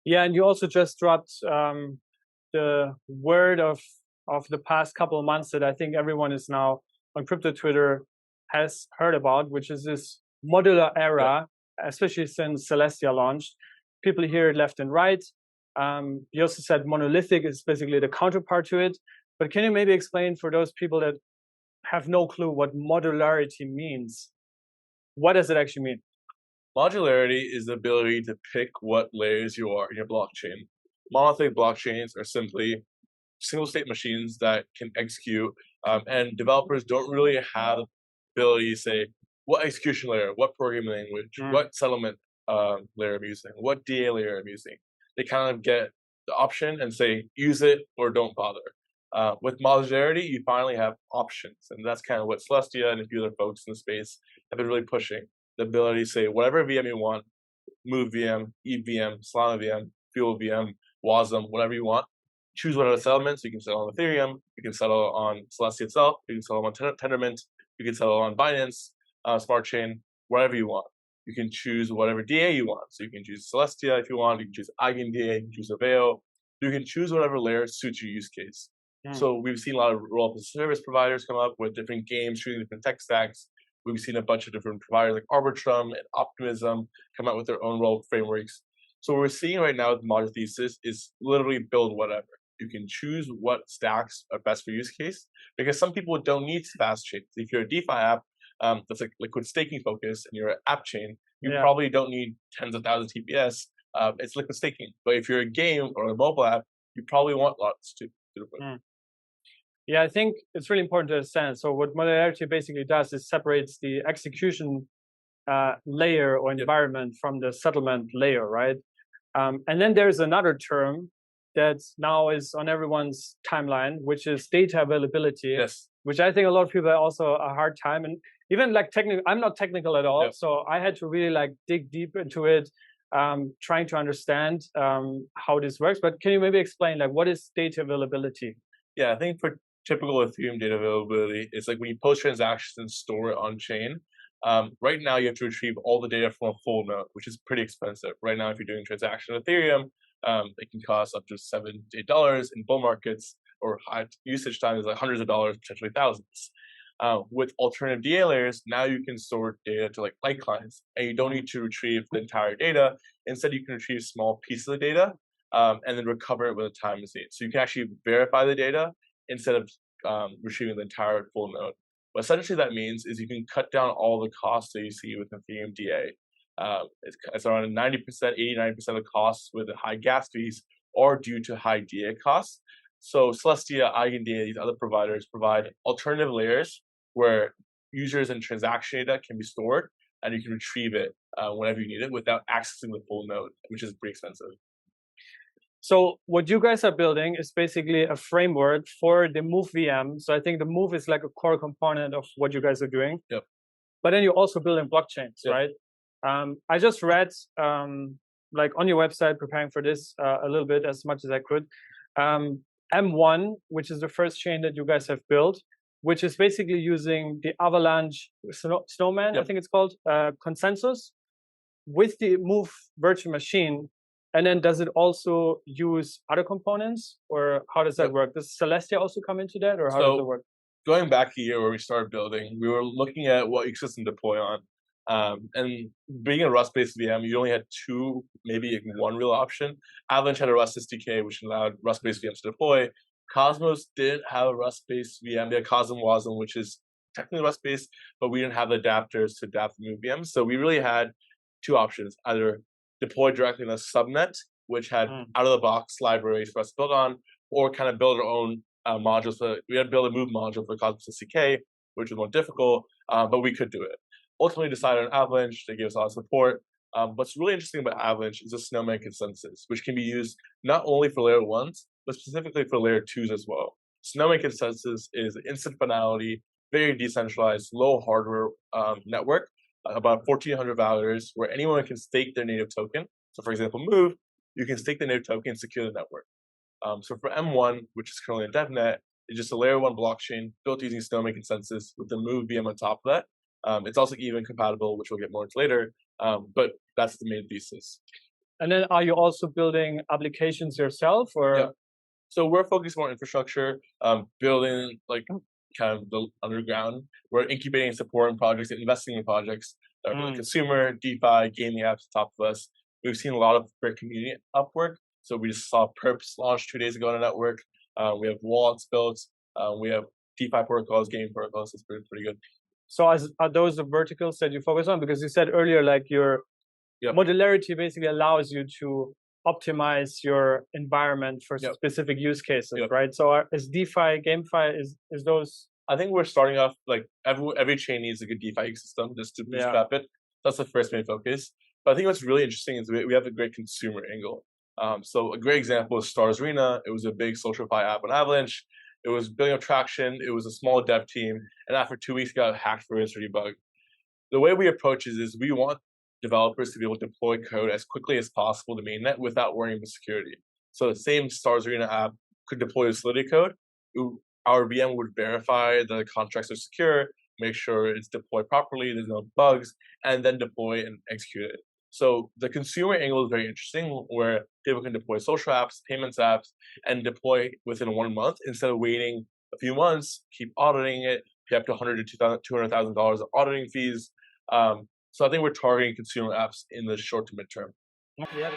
Yeah, and you also just dropped the word of the past couple of months that I think everyone is now on crypto Twitter has heard about, which is this modular era, especially since Celestia launched. People hear it left and right. You also said monolithic is basically the counterpart to it. But can you maybe explain for those people that have no clue what modularity means? What does it actually mean? Modularity is the ability to pick what layers you are in your blockchain. Monolithic blockchains are simply single-state machines that can execute, and developers don't really have the ability to say what execution layer, what programming language, what settlement layer I'm using, what DA layer I'm using. They kind of get the option and say use it or don't bother. With modularity, you finally have options, and that's kind of what Celestia and a few other folks in the space have been really pushing. The ability to say whatever VM you want, Move VM, EVM, Solana VM, Fuel VM, Wasm, whatever you want. Choose whatever settlements. You can settle on Ethereum, you can settle on Celestia itself, you can settle on Tendermint, you can settle on Binance, Smart Chain, whatever you want. You can choose whatever DA you want. So you can choose Celestia if you want, you can choose EigenDA, you can choose Avail. You can choose whatever layer suits your use case. So we've seen a lot of roll-up service providers come up with different games, shooting different tech stacks. We've seen a bunch of different providers like Arbitrum and Optimism come out with their own role frameworks. So what we're seeing right now with the modular thesis is literally build whatever. You can choose what stacks are best for use case, because some people don't need fast chains. If you're a DeFi app that's like liquid staking focused and you're an app chain, you probably don't need tens of thousands of TPS. It's liquid staking. But if you're a game or a mobile app, you probably want lots too. Yeah, I think it's really important to understand. So what modularity basically does is separates the execution layer or environment from the settlement layer, right? And then there's another term that now is on everyone's timeline, which is data availability, which I think a lot of people have also a hard time. And even like technical, I'm not technical at all. So I had to really like dig deep into it, trying to understand how this works. But can you maybe explain like what is data availability? Yeah, I think for typical Ethereum data availability, it's like when you post transactions and store it on chain. Right now, you have to retrieve all the data from a full node, which is pretty expensive. Right now, if you're doing transaction on Ethereum, it can cost up to $7 to $8 in bull markets, or high usage time is like hundreds of dollars, potentially thousands. With alternative DA layers, now you can store data to like litecoins, and you don't need to retrieve the entire data. Instead, you can retrieve small pieces of data and then recover it with a time machine. So you can actually verify the data instead of retrieving the entire full node. What essentially that means is you can cut down all the costs that you see with Ethereum DA. It's around 90%, 89% of the costs with the high gas fees are due to high DA costs. So Celestia, EigenDA, these other providers provide alternative layers where users and transaction data can be stored, and you can retrieve it whenever you need it without accessing the full node, which is pretty expensive. So what you guys are building is basically a framework for the Move VM. So I think the Move is like a core component of what you guys are doing. But then you're also building blockchains, right? I just read like on your website, preparing for this a little bit as much as I could. M1, which is the first chain that you guys have built, which is basically using the Avalanche Snowman, I think it's called, consensus with the Move virtual machine. And then does it also use other components, or how does that work? Does Celestia also come into that, or how does it work? Going back a year where we started building, we were looking at what ecosystem to deploy on. And being a Rust-based VM, you only had two, maybe one real option. Avalanche had a Rust SDK, which allowed Rust-based VMs to deploy. Cosmos did have a Rust-based VM. They had Cosm Wasm, which is technically Rust-based, but we didn't have the adapters to adapt the new VMs. So we really had two options: either deploy directly in a subnet, which had out-of-the-box libraries for us to build on, or kind of build our own modules. So we had to build a Move module for Cosmos SDK, which was more difficult, but we could do it. Ultimately decided on Avalanche. They gave us a lot of support. What's really interesting about Avalanche is the Snowman consensus, which can be used not only for layer 1s, but specifically for layer 2s as well. Snowman consensus is instant finality, very decentralized, low hardware network, about 1,400 validators, where anyone can stake their native token. So for example, Move, you can stake the native token and secure the network. So for M1, which is currently in DevNet, it's just a layer 1 blockchain built using Snowman consensus with the Move VM on top of that. It's also even compatible, which we'll get more into later, but that's the main thesis. And then are you also building applications yourself, or? Yeah. So we're focused more on infrastructure, building like kind of the underground. We're incubating and supporting projects and investing in projects that are consumer, DeFi, gaming apps on top of us. We've seen a lot of great community Upwork. So we just saw Perps launch 2 days ago on a network. We have wallets built. We have DeFi protocols, gaming protocols. It's pretty good. So are those the verticals that you focus on? Because you said earlier, like your modularity basically allows you to optimize your environment for specific use cases, right? So is DeFi, GameFi, is those? I think we're starting off like every chain needs a good DeFi ecosystem just to bootstrap it. That's the first main focus. But I think what's really interesting is we have a great consumer angle. So a great example is Stars Arena. It was a big SocialFi app on Avalanche. It was building up traction. It was a small dev team, and after 2 weeks, got hacked for a security bug. The way we approach it is we want developers to be able to deploy code as quickly as possible to mainnet without worrying about security. So the same Stars Arena app could deploy the Solidity code. Our VM would verify the contracts are secure, make sure it's deployed properly, there's no bugs, and then deploy and execute it. So the consumer angle is very interesting, where people can deploy social apps, payments apps, and deploy within 1 month instead of waiting a few months, keep auditing it, pay up to $100,000 to $200,000 of auditing fees. So I think we're targeting consumer apps in the short to midterm. Yeah.